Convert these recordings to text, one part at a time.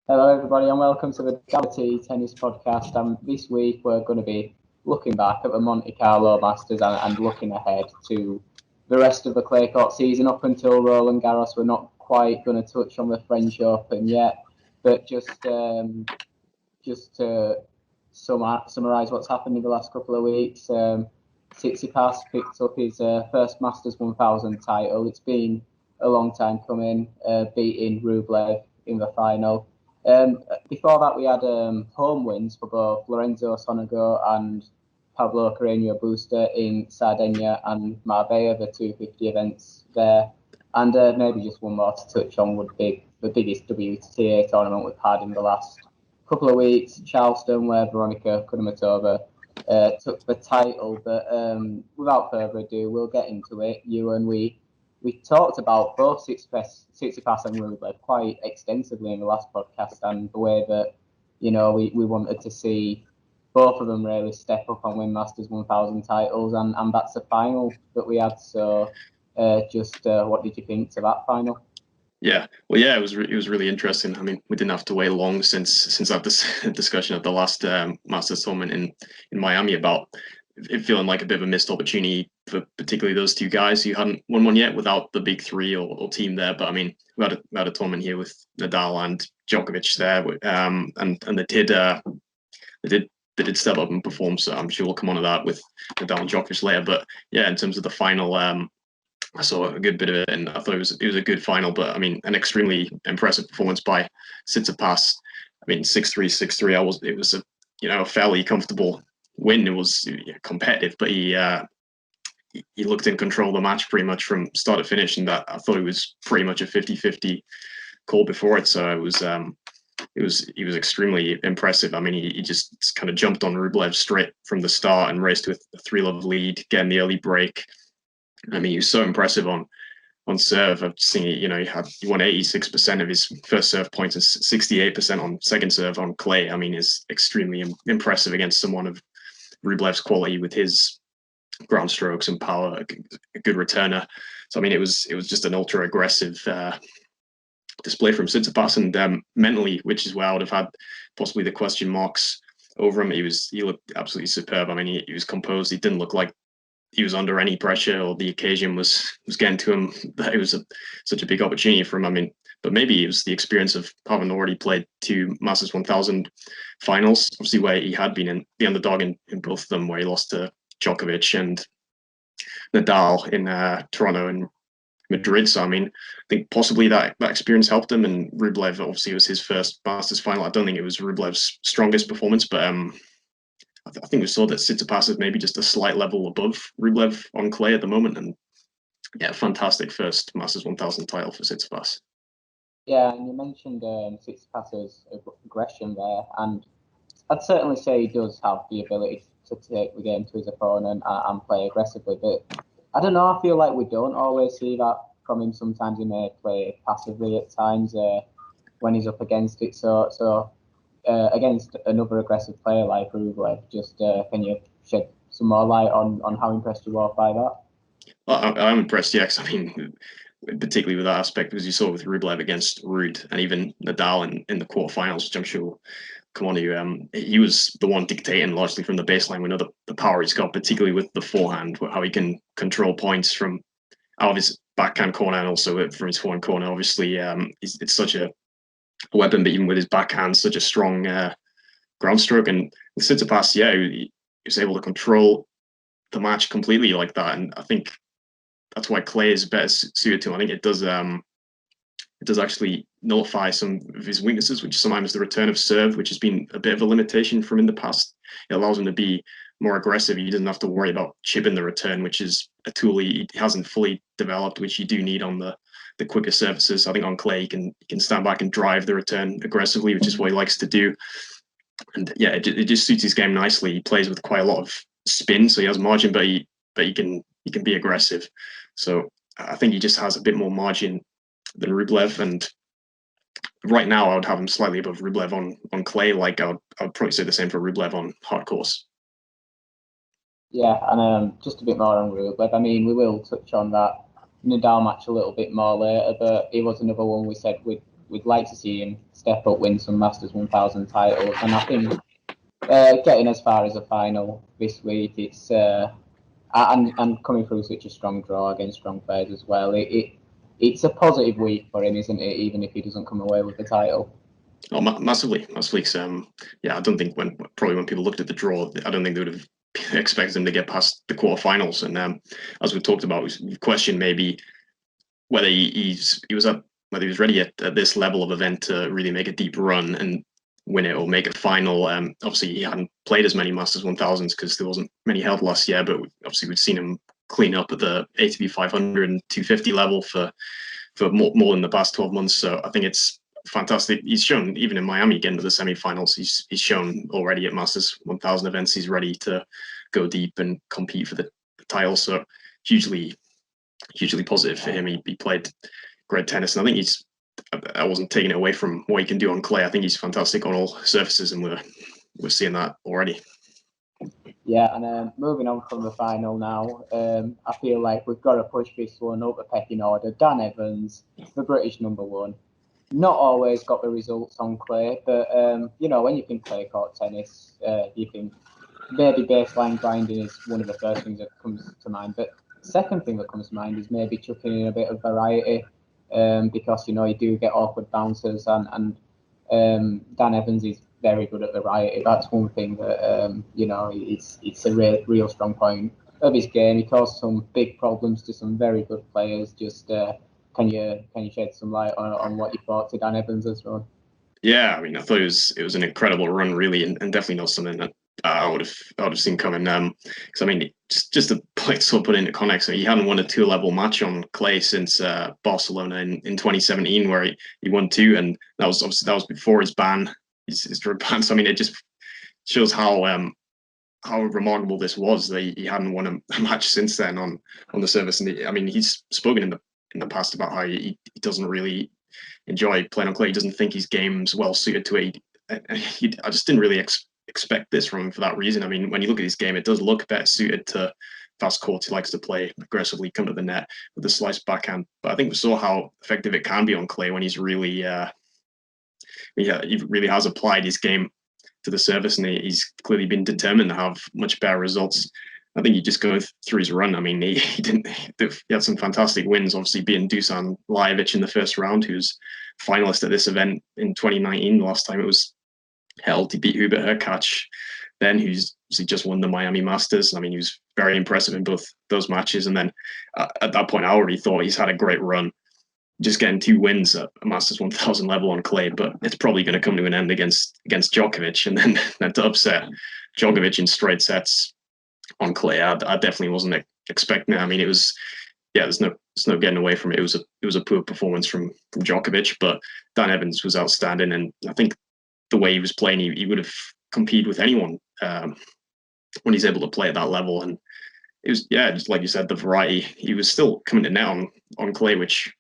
Hello, everybody, and welcome to the Galaxy Tennis Podcast. And this week, we're going to be looking back at the Monte Carlo Masters and looking ahead to the rest of the clay court season up until Roland Garros. We're not quite going to touch on the French Open yet, but just to summarise what's happened in the last couple of weeks, Tsitsipas picked up his first Masters 1000 title. It's been a long time coming, beating Rublev in the final. Before that, we had home wins for both Lorenzo Sonego and Pablo Carreño Busta in Sardinia and Marbella, the 250 events there. And maybe just one more to touch on would be the biggest WTA tournament we've had in the last couple of weeks, Charleston, where Veronika Kudermetova took the title. But without further ado, we'll get into it. We talked about both Tsitsipas and Rublev quite extensively in the last podcast, and the way that, we wanted to see both of them really step up and win Masters 1000 titles, and that's the final that we had. So what did you think to that final? Yeah, well, yeah, it was really interesting. I mean, we didn't have to wait long since that discussion at the last Masters tournament in Miami about it feeling like a bit of a missed opportunity for particularly those two guys who hadn't won one yet without the big three or team there. But I mean, we had a tournament here with Nadal and Djokovic there, and they did step up and perform. So I'm sure we'll come on to that with Nadal and Djokovic later. But yeah, in terms of the final, I saw a good bit of it, and I thought it was a good final. But I mean, an extremely impressive performance by Tsitsipas. I mean, 6-3, 6-3. It was a fairly comfortable win. It was competitive, but he looked in control of the match pretty much from start to finish, and that I thought it was pretty much a 50-50 call before it. So he was extremely impressive. I mean, he just kind of jumped on Rublev straight from the start and raced with a 3-love lead, getting the early break. I mean, he was so impressive on serve. I've seen he won 86% of his first serve points and 68% on second serve on clay. I mean, is extremely impressive against someone of Rublev's quality with his ground strokes and power, a good returner. So I mean, it was just an ultra aggressive display from Tsitsipas, and mentally, which is where I would have had possibly the question marks over him. He looked absolutely superb. I mean, he was composed. He didn't look like he was under any pressure or the occasion was getting to him. That it was such a big opportunity for him. I mean, but maybe it was the experience of having already played two Masters 1000 finals, obviously where he had been in the underdog in both of them, where he lost to Djokovic and Nadal in Toronto and Madrid. So I mean, I think possibly that experience helped him. And Rublev obviously was his first Masters final. I don't think it was Rublev's strongest performance, but I think we saw that Tsitsipas is maybe just a slight level above Rublev on clay at the moment. And yeah, fantastic first Masters 1000 title for Tsitsipas. Yeah, and you mentioned Tsitsipas's aggression there, and I'd certainly say he does have the ability to take the game to his opponent and play aggressively. But I don't know, I feel like we don't always see that from him. Sometimes he may play passively at times when he's up against it. So against another aggressive player like Rublev, can you shed some more light on how impressed you were by that? Well, I'm impressed, yeah, because I mean, particularly with that aspect, because you saw with Rublev against Ruud and even Nadal in the quarterfinals, which I'm sure will come on to. He was the one dictating largely from the baseline. We know the power he's got, particularly with the forehand, how he can control points from out of his backhand corner and also from his forehand corner. Obviously, it's such a weapon, but even with his backhand, such a strong ground stroke. And with Tsitsipas, yeah, he was able to control the match completely like that. And I think that's why clay is better suited to him. I think it does actually nullify some of his weaknesses, which sometimes the return of serve, which has been a bit of a limitation from in the past. It allows him to be more aggressive. He doesn't have to worry about chipping the return, which is a tool he hasn't fully developed, which you do need on the quicker surfaces. I think on clay, he can stand back and drive the return aggressively, which is what he likes to do. And yeah, it just suits his game nicely. He plays with quite a lot of spin, so he has margin, but he can be aggressive. So I think he just has a bit more margin than Rublev, and right now I would have him slightly above Rublev on clay. Like I'd probably say the same for Rublev on hard course. Yeah, and just a bit more on Rublev. I mean, we will touch on that Nadal match a little bit more later, but it was another one we said we'd we'd like to see him step up, win some Masters 1000 titles, and I think getting as far as a final this week, it's and coming through such a strong draw against strong players as well. It's a positive week for him, isn't it? Even if he doesn't come away with the title. Oh, massively. Yeah, I don't think when people looked at the draw, I don't think they would have expected him to get past the quarterfinals. And as we talked about, we questioned maybe whether he was ready at this level of event to really make a deep run and win it or make a final. Obviously, he hadn't played as many Masters 1000s because there wasn't many held last year, but obviously we've seen him clean up at the ATP 500 and 250 level for more than the past 12 months. So I think it's fantastic. He's shown, even in Miami, getting to the semi-finals, he's shown already at Masters 1000 events he's ready to go deep and compete for the title. So hugely positive for him. He played great tennis, and I think I wasn't taking it away from what he can do on clay. I think he's fantastic on all surfaces, and we're seeing that already. Yeah, and moving on from the final now, I feel like we've got to push this one up the pecking order. Dan Evans, the British #1, not always got the results on clay, but when you think clay court tennis, you think maybe baseline grinding is one of the first things that comes to mind. But second thing that comes to mind is maybe chucking in a bit of variety, because you do get awkward bounces, and Dan Evans is very good at variety. That's one thing that it's a real strong point of his game. He caused some big problems to some very good players. Just can you shed some light on what you thought to Dan Evans as well? Yeah, I mean, I thought it was an incredible run, really, and definitely not something that I would have seen coming. Because I mean, just to put into context, he hadn't won a tour-level match on clay since Barcelona in 2017, where he won 2, and that was before his ban, his drug ban. So I mean, it just shows how remarkable this was. That he hadn't won a match since then on the surface. And I mean, he's spoken in the past about how he doesn't really enjoy playing on clay. He doesn't think his game's well suited to it. I just didn't really expect this from him for that reason. I mean, when you look at his game, it does look better suited to fast courts. He likes to play aggressively, come to the net with a slice backhand. But I think we saw how effective it can be on clay when he's really, he really has applied his game to the surface, and he's clearly been determined to have much better results. I think you just go through his run. I mean, he had some fantastic wins, obviously beating Dusan Lajovic in the first round, who's finalist at this event in 2019, the last time it was held. He beat Hubert Hurkacz then, who's just won the Miami Masters. I mean, he was very impressive in both those matches. And then at that point, I already thought he's had a great run, just getting 2 wins at a Masters 1000 level on clay, but it's probably going to come to an end against Djokovic. And then to upset Djokovic in straight sets on clay, I definitely wasn't expecting it. I mean, it was, there's no getting away from it. It was a poor performance from Djokovic, but Dan Evans was outstanding, and I think the way he was playing, he would have competed with anyone when he's able to play at that level. And it was, just like you said, the variety. He was still coming to net on clay, which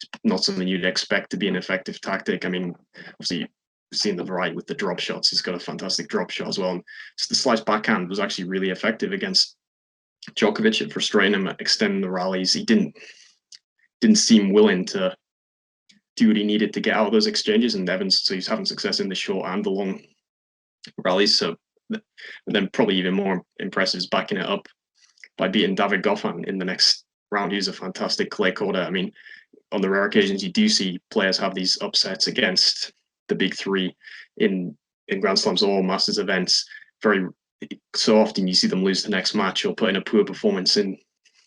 is not something you'd expect to be an effective tactic. I mean, obviously, seen the variety with the drop shots. He's got a fantastic drop shot as well. And the slice backhand was actually really effective against Djokovic at frustrating him, at extending the rallies. He didn't seem willing to do what he needed to get out of those exchanges, and Evans, so he's having success in the short and the long rallies. So then probably even more impressive is backing it up by beating David Goffin in the next round. He's a fantastic clay courter. I mean, on the rare occasions you do see players have these upsets against the big 3 in Grand Slams or Masters events, so often you see them lose the next match or put in a poor performance in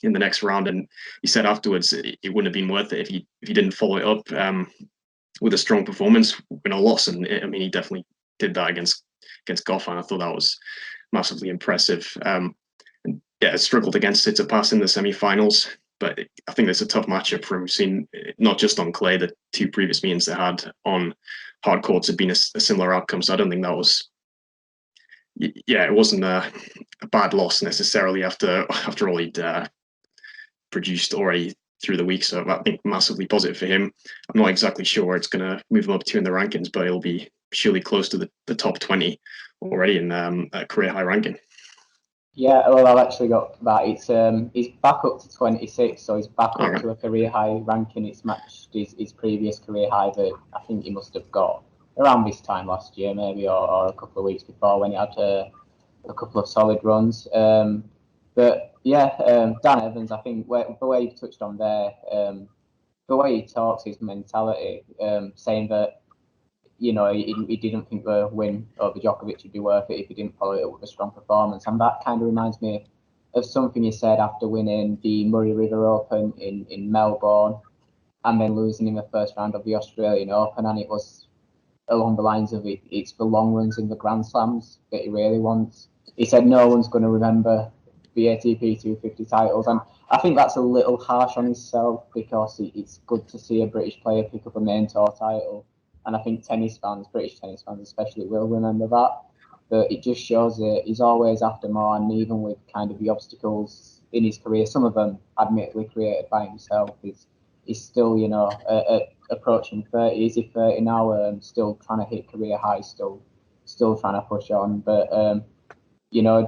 the next round. And he said afterwards it wouldn't have been worth it if he didn't follow it up with a strong performance, win or loss. And I mean, he definitely did that against Goffin. I thought that was massively impressive. Struggled against Tsitsipas in the semi-finals, but I think it's a tough matchup for him. We've seen, not just on clay, the 2 previous meetings they had on hard courts had been a similar outcome. So I don't think that was, it wasn't a bad loss necessarily after all he'd produced already through the week. So I think massively positive for him. I'm not exactly sure where it's going to move him up to in the rankings, but he'll be surely close to the top 20 already in career high ranking. Yeah, well, I've actually got that. He's back up to 26, so he's back All up right. to a career high ranking. It's matched his previous career high that I think he must have got around this time last year, maybe, or a couple of weeks before when he had a couple of solid runs. But yeah, Dan Evans, I think the way you touched on there, the way he talks, his mentality, saying that he didn't think the win over Djokovic would be worth it if he didn't follow it up with a strong performance. And that kind of reminds me of something he said after winning the Murray River Open in Melbourne and then losing in the first round of the Australian Open. And it was along the lines of it's the long runs in the Grand Slams that he really wants. He said no one's going to remember the ATP 250 titles. And I think that's a little harsh on himself because it's good to see a British player pick up a main tour title. And I think British tennis fans especially, will remember that. But it just shows that he's always after more, and even with kind of the obstacles in his career, some of them admittedly created by himself, he's still, approaching 30. Is he 30 now? Still trying to hit career highs, still trying to push on. But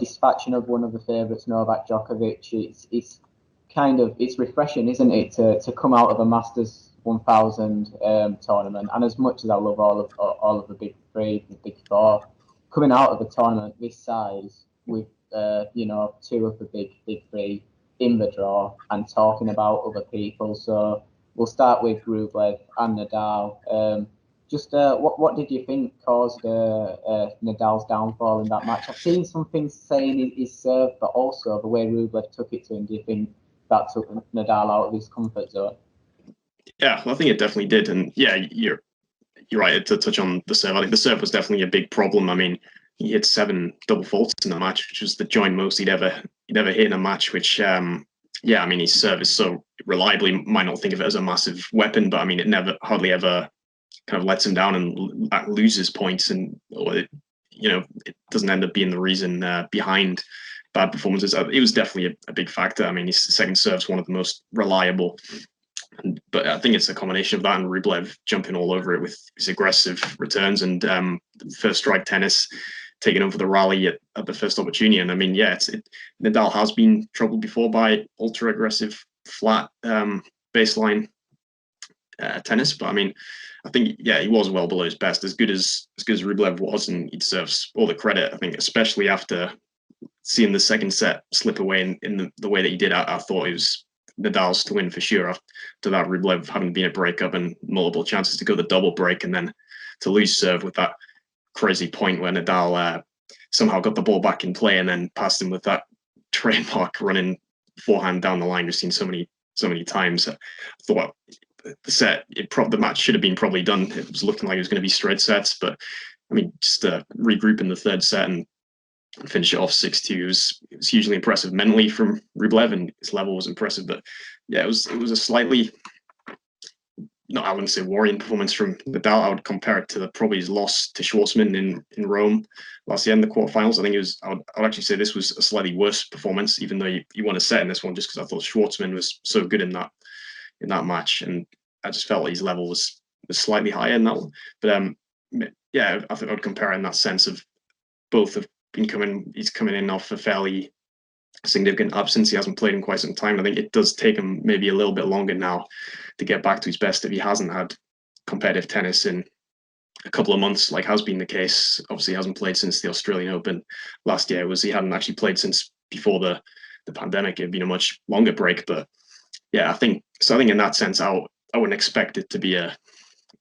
dispatching of one of the favourites, Novak Djokovic, it's refreshing, isn't it, to come out of a Masters 1000 tournament. And as much as I love all of the big three, the big four, coming out of a tournament this size with two of the big three in the draw and talking about other people. So we'll start with Rublev and Nadal. What did you think caused Nadal's downfall in that match? I've seen some things saying his serve, but also the way Rublev took it to him. Do you think that took Nadal out of his comfort zone? Yeah, well, I think it definitely did. And yeah, you're right to touch on the serve. I think the serve was definitely a big problem. I mean, he hit 7 double faults in the match, which was the joint most he'd ever hit in a match. Which, yeah, I mean, his serve is so reliably. Might not think of it as a massive weapon, but I mean, it hardly ever kind of lets him down and loses points, and it doesn't end up being the reason behind bad performances. It was definitely a big factor. I mean, his second serve's one of the most reliable. But I think it's a combination of that and Rublev jumping all over it with his aggressive returns and first strike tennis, taking over the rally at the first opportunity. And I mean, yeah, Nadal has been troubled before by ultra aggressive, flat baseline tennis. But I mean, I think he was well below his best. As good as Rublev was, and he deserves all the credit. I think, especially after seeing the second set slip away in the way that he did, I thought it was Nadal's to win for sure. After that, Rublev having been a breakup and multiple chances to go the double break, and then to lose serve with that crazy point where Nadal somehow got the ball back in play and then passed him with that trademark running forehand down the line. We've seen so many times. I thought the match should have been probably done. It was looking like it was going to be straight sets, but I mean, just regroup in the third set and finish it off 6-2. It was hugely impressive mentally from Rublev, and his level was impressive. But yeah, it was a slightly, I wouldn't say worrying performance from Nadal. I would compare it to probably his loss to Schwartzman in Rome last year in the quarterfinals. I think I would actually say this was a slightly worse performance, even though he won a set in this one, just because I thought Schwartzman was so good in that match, and I just felt his level was slightly higher in that one. But yeah, I think I would compare it in that sense of both have he's coming in off a fairly significant absence. He hasn't played in quite some time. I think it does take him maybe a little bit longer now to get back to his best if he hasn't had competitive tennis in a couple of months, like has been the case. Obviously, he hasn't played since the Australian Open last year. He hadn't actually played since before the pandemic. It'd been a much longer break. But yeah, I think in that sense, I wouldn't expect it to be a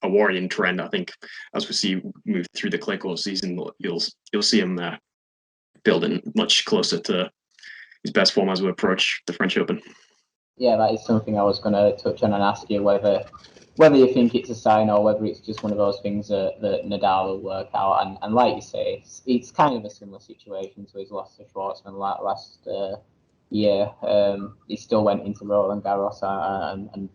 worrying trend. I think as we move through the clay court season, you'll see him building much closer to his best form as we approach the French Open. Yeah, that is something I was going to touch on and ask you whether you think it's a sign or whether it's just one of those things that Nadal will work out. And like you say, it's kind of a similar situation to his loss to Schwartzman last year. He still went into Roland Garros and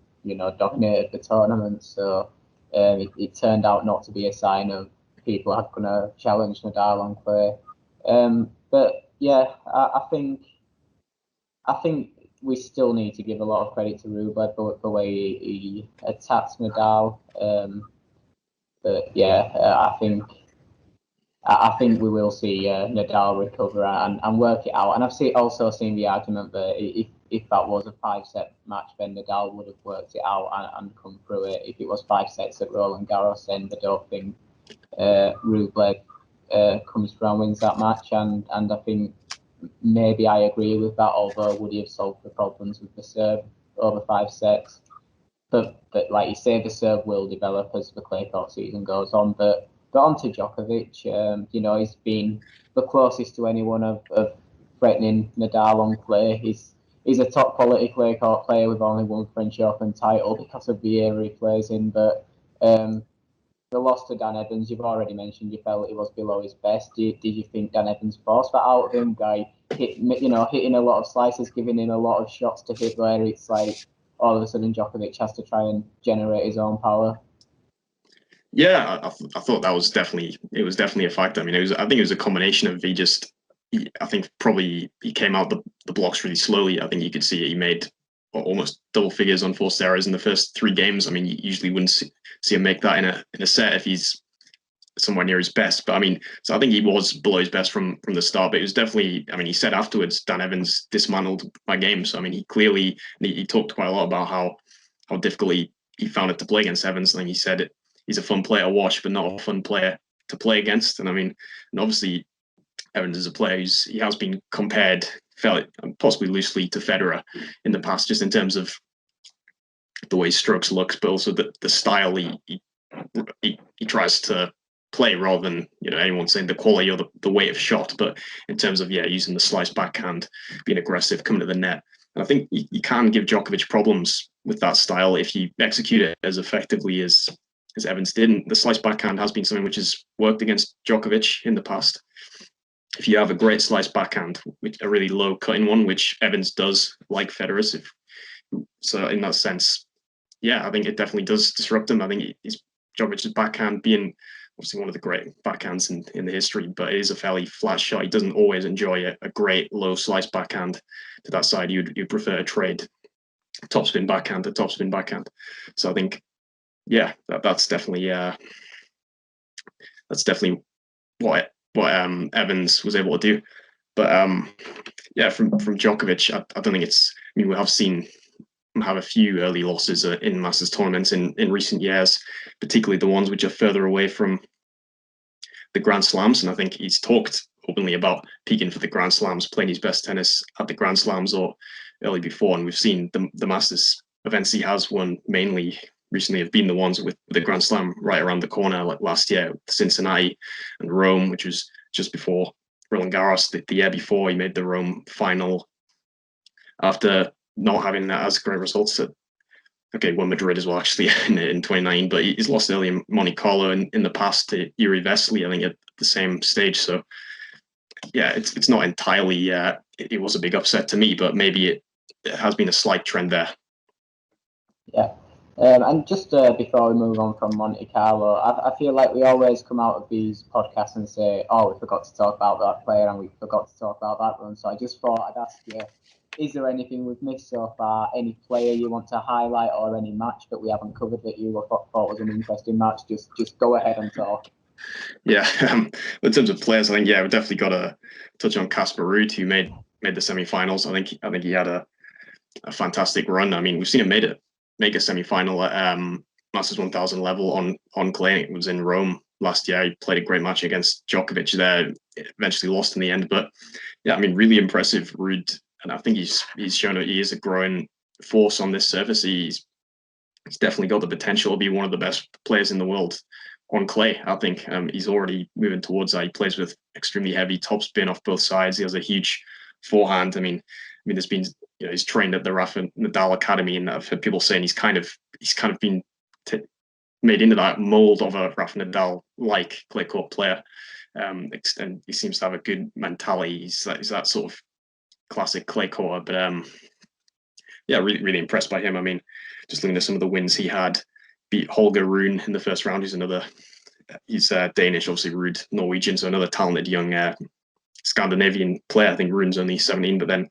dominated the tournament. So it turned out not to be a sign of people are going to challenge Nadal on clay. But yeah, I think we still need to give a lot of credit to Rublev for the way he attacks Nadal. But yeah, I I think we will see Nadal recover and work it out. And I've also seen the argument that if that was a 5-set match, then Nadal would have worked it out and come through it. If it was 5 sets at Roland Garros, then I don't think Rublev comes through and wins that match. And I think maybe I agree with that, although would he have solved the problems with the serve over 5 sets? But like you say, the serve will develop as the clay court season goes on. But on to Djokovic, he's been the closest to anyone of threatening Nadal on clay. He's a top quality clay court player with only one French Open title because of the era he plays in. But the loss to Dan Evans, you've already mentioned, you felt he was below his best. Did you think Dan Evans forced that out of him? Guy hitting a lot of slices, giving him a lot of shots to hit where it's like all of a sudden Djokovic has to try and generate his own power. Yeah, I thought that was definitely a factor. I mean, I think it was a combination of I think probably he came out the blocks really slowly. I think you could see it. He made almost double figures on forced errors in the first 3 games. I mean, you usually wouldn't see him make that in a set if he's somewhere near his best. But I mean, so I think he was below his best from the start. But it was definitely, I mean, he said afterwards, Dan Evans dismantled my game. So I mean, he talked quite a lot about how difficult he found it to play against Evans. I think he said he's a fun player to watch, but not a fun player to play against. And I mean, and obviously Evans is a player he has been compared, possibly loosely, to Federer in the past, just in terms of the way strokes looks, but also the style he tries to play, rather than anyone saying the quality or the weight of shot, but in terms of using the slice backhand, being aggressive, coming to the net. And I think you can give Djokovic problems with that style if you execute it as effectively as Evans did. And the slice backhand has been something which has worked against Djokovic in the past. If you have a great slice backhand, a really low cutting one, which Evans does, like Federer's, so in that sense, I think it definitely does disrupt him. I think Djokovic's backhand, being obviously one of the great backhands in the history, but it is a fairly flat shot. He doesn't always enjoy a great low slice backhand to that side. You'd prefer to trade topspin backhand to topspin backhand. So I think, that's definitely what Evans was able to do. But from Djokovic, I don't think it's. I mean, we have seen him have a few early losses in Masters tournaments in recent years, particularly the ones which are further away from the Grand Slams. And I think he's talked openly about peaking for the Grand Slams, playing his best tennis at the Grand Slams or early before. And we've seen the Masters events he has won mainly recently have been the ones with the Grand Slam right around the corner, like last year, Cincinnati and Rome, which was just before Roland Garros. The year before, he made the Rome final after not having as great results won Madrid as well, actually, in 2019, but he's lost early in Monte Carlo in the past to Yuri Vesely, I think, at the same stage. So, it's not entirely, it was a big upset to me, but maybe it has been a slight trend there. Yeah. And just before we move on from Monte Carlo, I feel like we always come out of these podcasts and say, oh, we forgot to talk about that player and we forgot to talk about that one. So I just thought I'd ask you, is there anything we've missed so far? Any player you want to highlight or any match that we haven't covered that you thought was an interesting match? Just go ahead and talk. Yeah, in terms of players, I think, we've definitely got to touch on Casper Ruud, who made the semi-finals. I think he had a fantastic run. I mean, we've seen him make a semi-final at Masters 1000 level on clay. It was in Rome last year. He played a great match against Djokovic there. Eventually lost in the end, but I mean, really impressive, Ruud. And I think he's shown that he is a growing force on this surface. He's definitely got the potential to be one of the best players in the world on clay. I think he's already moving towards that. He plays with extremely heavy topspin off both sides. He has a huge forehand. I mean, there's been he's trained at the Rafa Nadal Academy, and I've heard people saying he's kind of been made into that mold of a Rafa Nadal like clay court player. And he seems to have a good mentality. He's that sort of classic clay court. But really, really impressed by him. I mean, just looking at some of the wins he had, beat Holger Rune in the first round. He's Danish, obviously Ruud Norwegian, so another talented young Scandinavian player. I think Rune's only 17, but then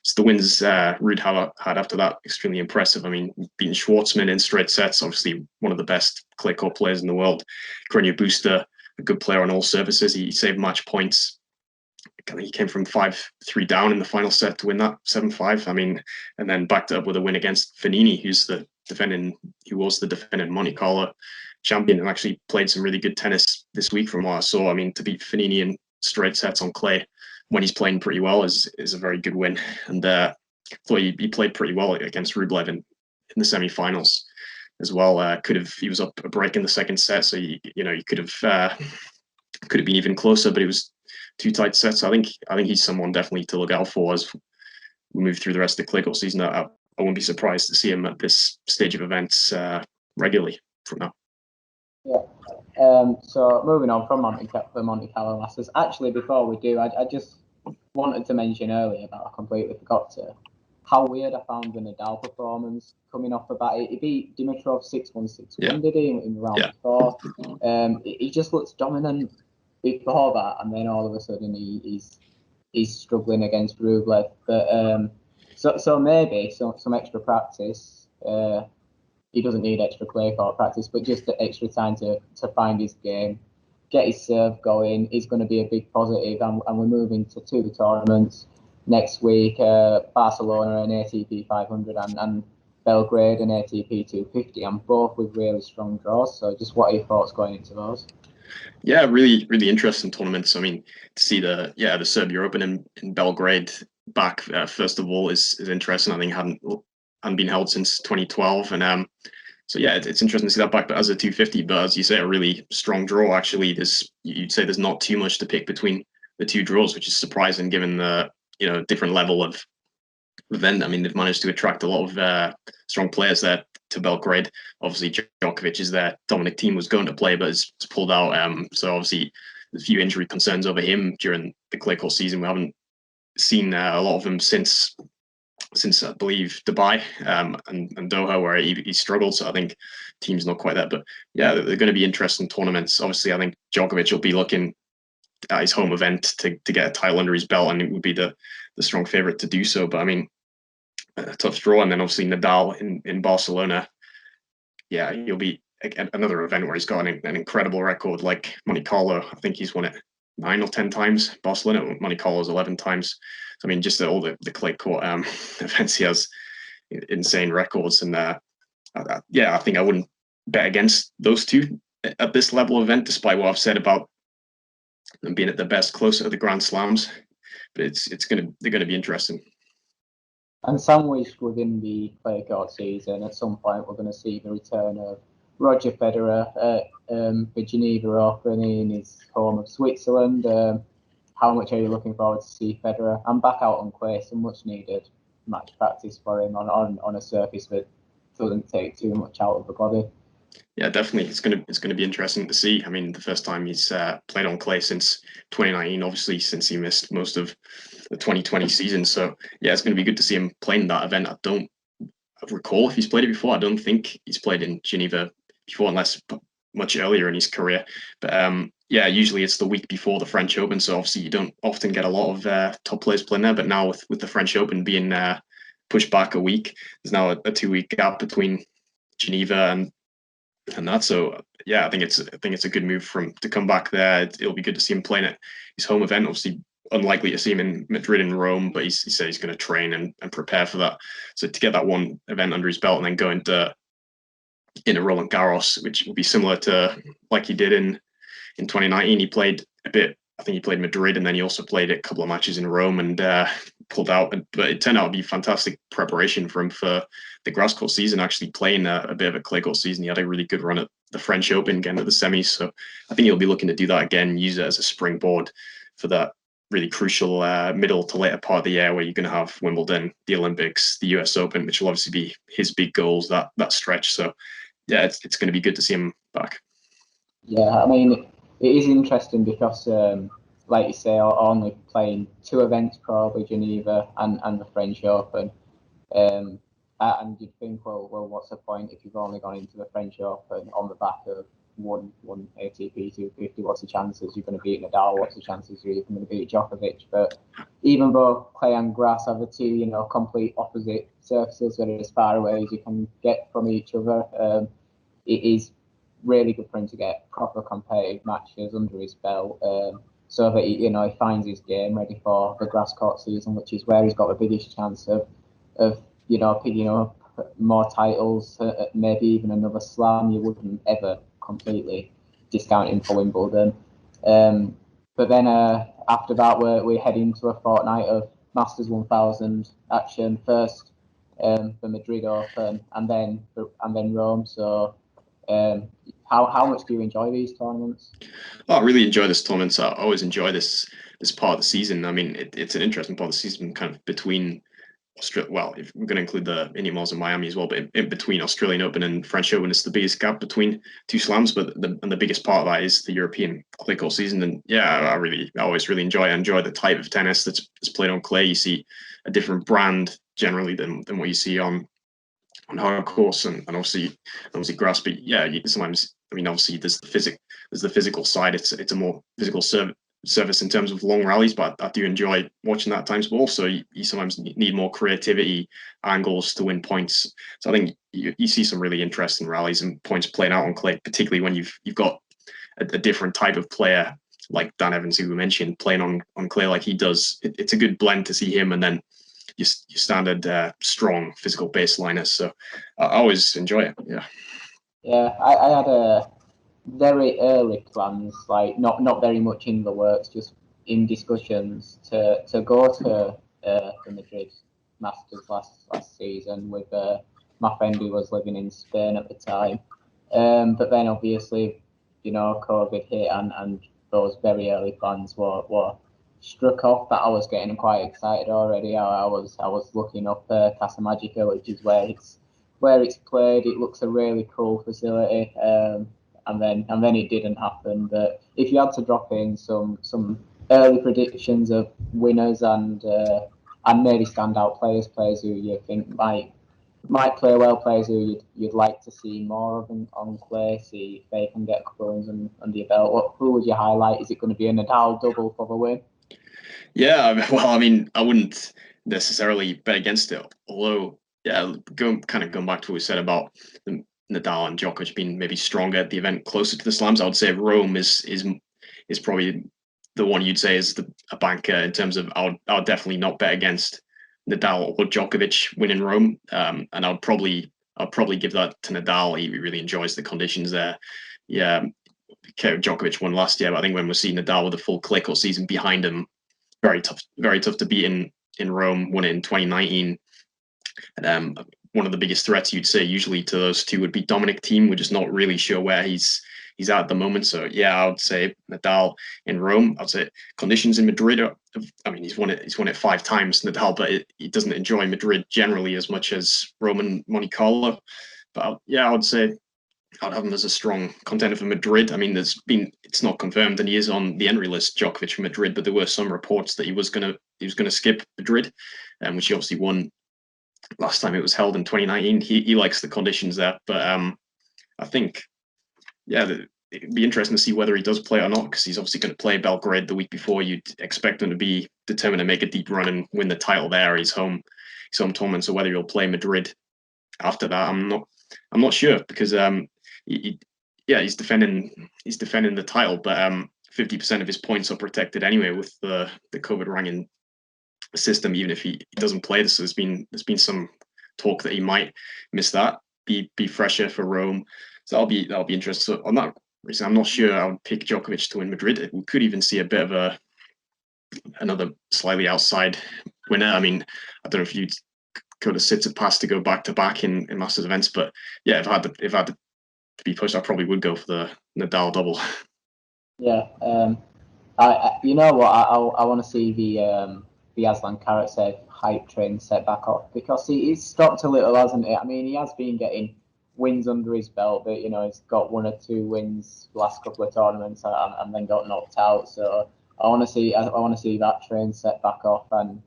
just the wins Ruud had after that, extremely impressive. I mean, beating Schwartzman in straight sets, obviously one of the best clay court players in the world. Carreño Busta a good player on all surfaces. He saved match points. He came from 5-3 down in the final set to win that 7-5. I mean, and then backed it up with a win against Fognini, who was the defending Monte Carlo champion, and actually played some really good tennis this week from what I saw. I mean, to beat Fognini in straight sets on clay when he's playing pretty well is a very good win. And I thought he played pretty well against Rublev in the semi-finals as well. He was up a break in the second set, so he could have been even closer, but it was two tight sets. I think he's someone definitely to look out for as we move through the rest of the clay court season. I wouldn't be surprised to see him at this stage of events regularly from now. Yeah. So moving on from the Monte Carlo Masters. Actually, before we do, I just wanted to mention earlier, but I completely forgot to, how weird I found the Nadal performance coming off the bat. He beat Dimitrov 6-1, 6-1, did he, in round 4? He just looks dominant before that, and then all of a sudden he's struggling against Rublev. But so maybe some extra practice. He doesn't need extra clay court practice, but just the extra time to find his game, get his serve going is going to be a big positive. And we're moving to 2 tournaments next week: Barcelona, an ATP 500, and Belgrade, an ATP 250, and both with really strong draws. So just what are your thoughts going into those? Yeah, really, really interesting tournaments. I mean, to see the Serbia Open in Belgrade back first of all is interesting. I think hadn't been held since 2012, and so yeah, it's interesting to see that back. But as a 250, but as you say, a really strong draw. Actually, you'd say there's not too much to pick between the two draws, which is surprising given the different level of event. I mean, they've managed to attract a lot of strong players there to Belgrade. Obviously, Djokovic is there. Dominic Thiem was going to play, but has pulled out. So obviously, there's a few injury concerns over him during the clay court season. We haven't seen a lot of them since I believe Dubai and Doha, where he struggled. So I think Thiem's not quite there. But yeah, they're going to be interesting tournaments. Obviously, I think Djokovic will be looking at his home event to get a title under his belt, and it would be the strong favorite to do so. But I mean, a tough draw. And then obviously Nadal in Barcelona. Yeah, he'll be another event where he's got an incredible record, like Monte Carlo. I think he's won it 9 or 10 times. Barcelona, Monte Carlo's 11 times. So, I mean, just all the clay court events, he has insane records. And I think I wouldn't bet against those two at this level of event, despite what I've said about them being at their best closer to the Grand Slams. But they're gonna be interesting. And sandwiched within the clay court season, at some point we're going to see the return of Roger Federer at the Geneva Open in his home of Switzerland. How much are you looking forward to see Federer? I'm back out on clay, some much needed match practice for him on a surface that doesn't take too much out of the body. Yeah, definitely. It's gonna be interesting to see. I mean, the first time he's played on clay since 2019, obviously, since he missed most of the 2020 season. So yeah, it's gonna be good to see him playing that event. I don't recall if he's played it before. I don't think he's played in Geneva before, unless much earlier in his career. But yeah, usually it's the week before the French Open, so obviously you don't often get a lot of top players playing there. But now with the French Open being pushed back a week, there's now a 2-week gap between Geneva and that. So yeah, I think it's a good move for him to come back there. It'll be good to see him playing at his home event. Obviously, unlikely to see him in Madrid and Rome, but he said he's going to train and prepare for that. So to get that one event under his belt and then go into Roland Garros, which will be similar to like he did in 2019. He played a bit. I think he played Madrid, and then he also played a couple of matches in Rome and pulled out. But it turned out to be fantastic preparation for him for the grass court season, actually playing a bit of a clay court season. He had a really good run at the French Open, getting to the semis. So I think he'll be looking to do that again, use it as a springboard for that really crucial middle to later part of the year where you're going to have Wimbledon, the Olympics, the US Open, which will obviously be his big goals, that stretch. So yeah, it's going to be good to see him back. Yeah, I mean, it is interesting because, like you say, only playing 2 events, probably Geneva and the French Open. And you'd think, well, what's the point if you've only gone into the French Open on the back of one ATP 250? What's the chances you're going to beat Nadal? What's the chances you're even going to beat Djokovic? But even though clay and grass are the 2, complete opposite surfaces that are as far away as you can get from each other, it is really good for him to get proper competitive matches under his belt, so that he finds his game ready for the grass court season, which is where he's got the biggest chance of picking up more titles, maybe even another slam. You wouldn't ever completely discount him for Wimbledon. But then after that, we head into a fortnight of Masters 1000 action. First the Madrid Open, and then Rome. So, how much do you enjoy these tournaments? Oh, I really enjoy this tournament. I always enjoy this part of the season. I mean, it's an interesting part of the season, kind of between Australia. Well, if we're going to include the Indian Wells and Miami as well, but in between Australian Open and French Open, it's the biggest gap between two slams. But the biggest part of that is the European clay court season. And yeah, I always really enjoy it. I enjoy the type of tennis that's played on clay. You see a different brand generally than what you see on hard course and obviously grass. But yeah, sometimes, I mean, obviously there's the physical side. It's a more physical service in terms of long rallies, but I do enjoy watching that at times. But also you sometimes need more creativity angles to win points. So I think you see some really interesting rallies and points playing out on clay, particularly when you've got a different type of player like Dan Evans, who we mentioned, playing on clay like he does. It's a good blend to see him, and then your standard strong physical baseliners. So I always enjoy it. Yeah, I had a very early plans, like not very much in the works, just in discussions to go to the Madrid Masters last season with my friend who was living in Spain at the time. But then obviously, COVID hit, and those very early plans were struck off. That I was getting quite excited already. I was looking up Casa Magica, which is where it's played. It looks a really cool facility. And then it didn't happen. But if you had to drop in some early predictions of winners and maybe standout players who you think might play well, players who you'd like to see more of on clay, see if they can get a couple of wins under your belt, who would you highlight? Is it going to be a Nadal double for the win? Yeah, well, I mean, I wouldn't necessarily bet against it. Although, yeah, going back to what we said about Nadal and Djokovic being maybe stronger at the event closer to the slams, I would say Rome is probably the one you'd say is a banker in terms of I would definitely not bet against Nadal or Djokovic winning Rome, and I'd probably give that to Nadal. He really enjoys the conditions there. Yeah, Djokovic won last year, but I think when we're seeing Nadal with a full clay court season behind him, very tough to beat in Rome. Won it in 2019. And one of the biggest threats you'd say usually to those two would be Dominic Thiem. We're just not really sure where he's at the moment. So yeah, I would say Nadal in Rome. I'd say conditions in Madrid I mean, he's won it 5 times, Nadal, but he doesn't enjoy Madrid generally as much as Rome and Monte Carlo. But yeah, I would say I'd have him as a strong contender for Madrid. I mean, it's not confirmed, and he is on the entry list, Djokovic for Madrid. But there were some reports that he was gonna skip Madrid, which he obviously won last time it was held in 2019. He likes the conditions there, but I think it'd be interesting to see whether he does play or not, because he's obviously going to play Belgrade the week before. You'd expect him to be determined to make a deep run and win the title there. His home tournament. So whether he'll play Madrid after that, I'm not sure, because he's defending the title, but 50% of his points are protected anyway with the COVID ranking system. Even if he doesn't play this, there's been some talk that he might miss that, be fresher for Rome. So that'll be interesting. So on that reason, I'm not sure I would pick Djokovic to win Madrid. We could even see a bit of another slightly outside winner. I mean, I don't know if you'd go to Tsitsipas to go back to back in Masters events, but yeah, if I had to be pushed, I probably would go for the Nadal double. Yeah, I you know what, I want to see the Aslan Karatsev hype train set back off, because he's stopped a little, hasn't he? I mean, he has been getting wins under his belt, but he's got 1 or 2 wins last couple of tournaments, and then got knocked out. So I want to see that train set back off, and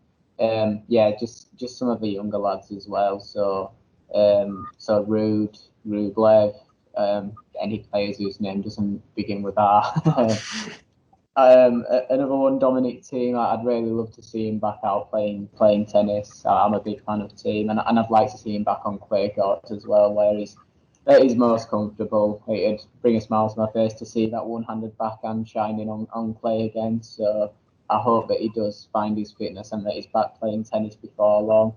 just some of the younger lads as well. So Rublev, any players whose name doesn't begin with R. Another one, Dominic Thiem. I'd really love to see him back out playing tennis. I'm a big fan of Thiem, and I'd like to see him back on clay courts as well, where It is most comfortable. It'd bring a smile to my face to see that one-handed backhand shining on clay again. So I hope that he does find his fitness and that he's back playing tennis before long.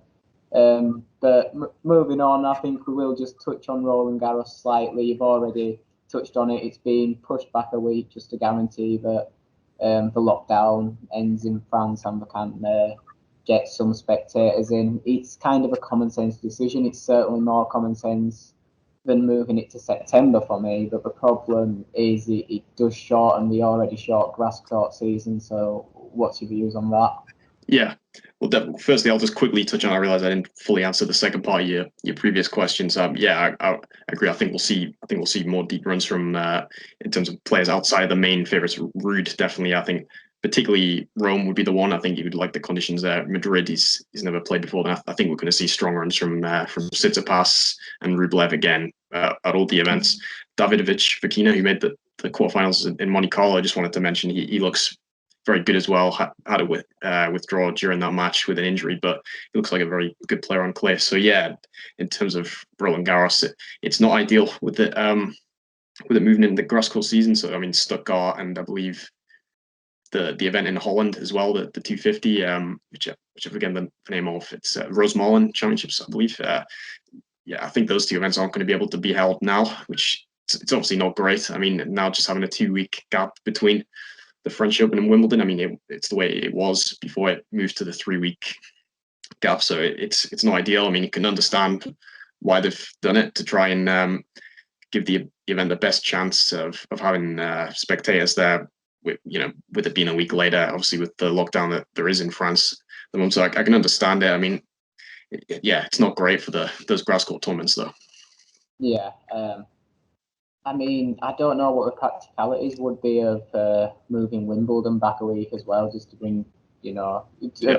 But moving on, I think we will just touch on Roland Garros slightly. You've already touched on it. It's been pushed back a week just to guarantee that the lockdown ends in France and we can get some spectators in. It's kind of a common sense decision. It's certainly more common sense than moving it to September for me. But the problem is it does shorten the already short grass court season. So what's your views on that? Yeah. Well, firstly, I'll just quickly touch on. I realize I didn't fully answer the second part of your previous questions. Yeah, I agree. I think we'll see more deep runs from in terms of players outside of the main favorites. Rude, definitely. I think particularly Rome would be the one. I think he would like the conditions there. Madrid, he's never played before. And I think we're going to see strong runs from Tsitsipas and Rublev again at all the events. Davidovich Fokina, who made the quarterfinals in Monte Carlo, I just wanted to mention he looks very good as well. Had to withdraw during that match with an injury, but he looks like a very good player on clay. So yeah, in terms of Roland Garros, it's not ideal with it moving into the grass court season. So I mean Stuttgart and I believe the event in Holland as well, the 250, which I forget the name of. It's Rosemalen Championships, I believe. Yeah, I think those two events aren't going to be able to be held now, which it's obviously not great. I mean, now just having a 2-week gap between the French Open and Wimbledon. I mean, it's the way it was before it moved to the 3-week gap. So it's not ideal. I mean, you can understand why they've done it to try and give the event the best chance of having spectators there. With it being a week later, obviously with the lockdown that there is in France at the moment. So I can understand it. I mean, it's not great for those grass court tournaments though. Yeah. I mean, I don't know what the practicalities would be of moving Wimbledon back a week as well, just to bring,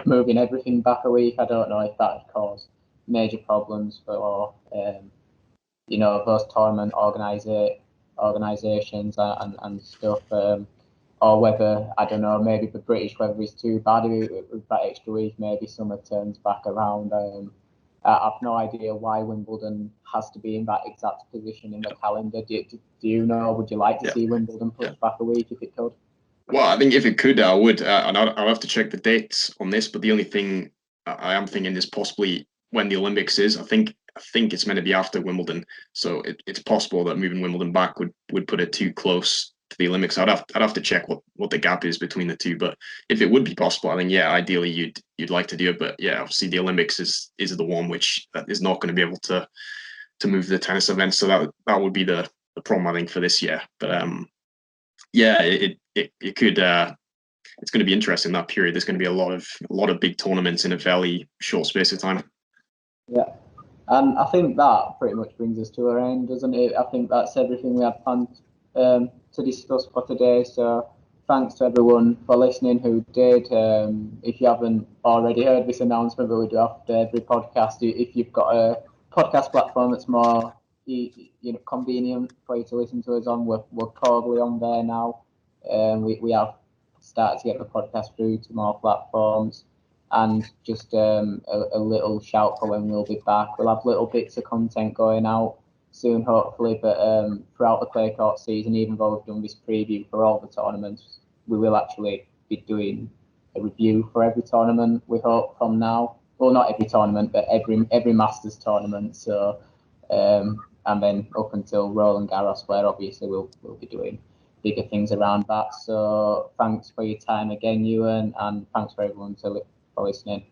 moving everything back a week. I don't know if that would cause major problems for, those tournament organisations and stuff, or whether, I don't know, maybe the British weather is too bad with that extra week, maybe summer turns back around. I've no idea why Wimbledon has to be in that exact position in the calendar. Do you know? Would you like to see Wimbledon pushed back a week if it could? Well, I think if it could, I would. And I'll have to check the dates on this. But the only thing I am thinking is possibly when the Olympics is. I think it's meant to be after Wimbledon, so it's possible that moving Wimbledon back would put it too close to the Olympics. I'd have to check what the gap is between the two. But if it would be possible, I think ideally you'd like to do it. But yeah, obviously the Olympics is the one which is not going to be able to move the tennis events. So that would be the problem I think for this year. But it could. It's going to be interesting that period. There's going to be a lot of big tournaments in a fairly short space of time. Yeah. And I think that pretty much brings us to our end, doesn't it? I think that's everything we had planned to discuss for today. So thanks to everyone for listening who did. If you haven't already heard this announcement, but we do after every podcast, if you've got a podcast platform that's more convenient for you to listen to us on, we're probably on there now. We have started to get the podcast through to more platforms. And just a little shout for when we'll be back. We'll have little bits of content going out soon, hopefully. But throughout the clay court season, even though we've done this preview for all the tournaments, we will actually be doing a review for every tournament. We hope from now. Well, not every tournament, but every Masters tournament. So, and then up until Roland Garros, where obviously we'll be doing bigger things around that. So, thanks for your time again, Ewan, and thanks for everyone for listening.